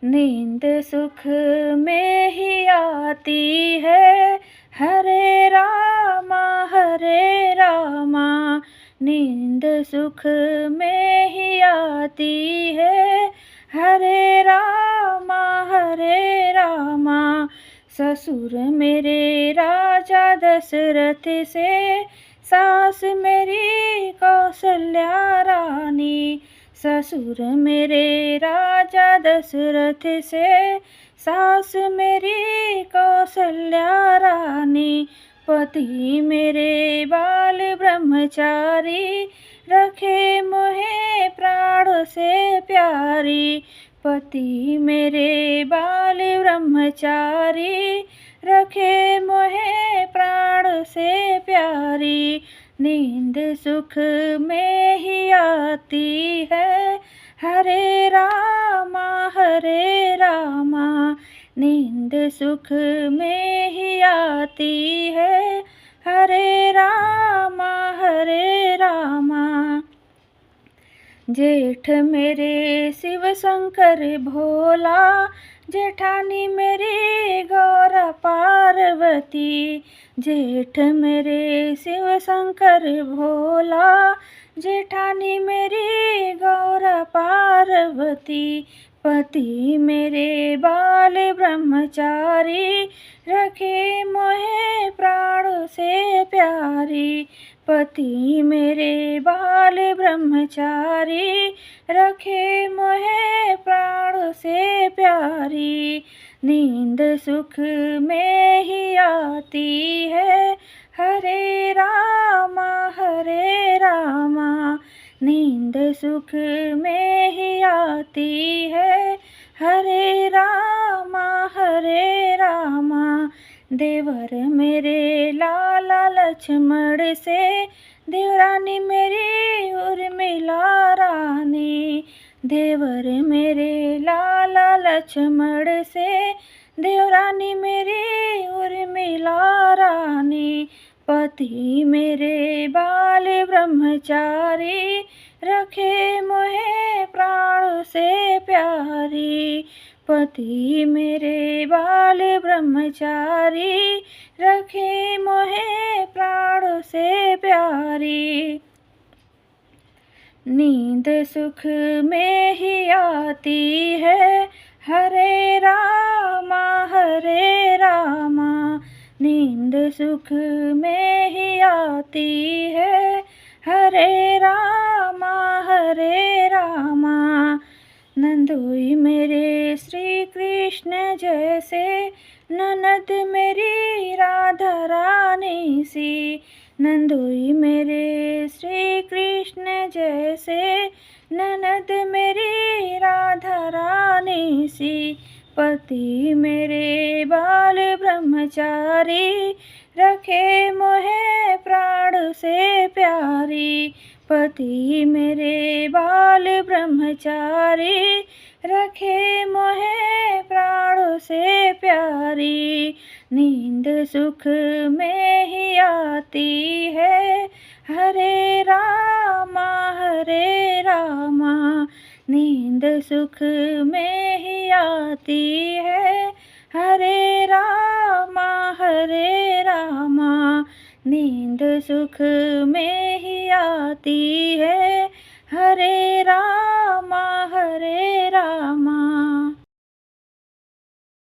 नींद सुख में ही आती है। हरे रामा नींद सुख में ही आती है। हरे रामा ससुर मेरे राजा दशरथ से, सास मेरी कौशल्या रानी। ससुर मेरे राजा दशरथ से, सास मेरी कौशल्या रानी। पति मेरे बाल ब्रह्मचारी, रखे मोहे प्राण से प्यारी। पति मेरे बाल ब्रह्मचारी, रखे मोहे प्राण से प्यारी। नींद सुख में ही आती है। हरे रामा नींद सुख में ही आती है। हरे रामा जेठ मेरे शिव शंकर भोला, जेठानी मेरी गौरा पार्वती। जेठ मेरे शिव शंकर भोला, जेठानी मेरी गौरा पार्वती। पति मेरे बाल ब्रह्मचारी, रखे मोहे प्राण से प्यारी। पति मेरे बाल ब्रह्मचारी, रखे मोहे प्राण से प्यारी। नींद सुख में ही आती है। हरे रामा नींद सुख में ही आती है। हरे रामा देवर मेरे लाला लक्ष्मण से, देवरानी मेरी उर्मिला रानी। देवर मेरे लाला लक्ष्मण से, देवरानी मेरी उर्मिला रानी। पति मेरे बाल ब्रह्मचारी, रखे मोहे प्राण से प्यारी। पति मेरे बाल ब्रह्मचारी, रखे मोहे प्राण से प्यारी। नींद सुख में ही आती है। हरे रामा नींद सुख में ही आती है। हरे रामा नंदोई मेरे श्री कृष्ण जैसे, ननद मेरी राधा रानी सी। नंदोई मेरे श्री कृष्ण जैसे, ननद मेरी राधा रानी सी। पति मेरे बाल ब्रह्मचारी, रखे मोहे प्राण से प्यारी। पति मेरे बाल ब्रह्मचारी, रखे मोहे प्राण से प्यारी। नींद सुख में ही आती है। हरे रामा नींद सुख में ही आती है। हरे रामा नींद सुख में ही आती है। हरे रामा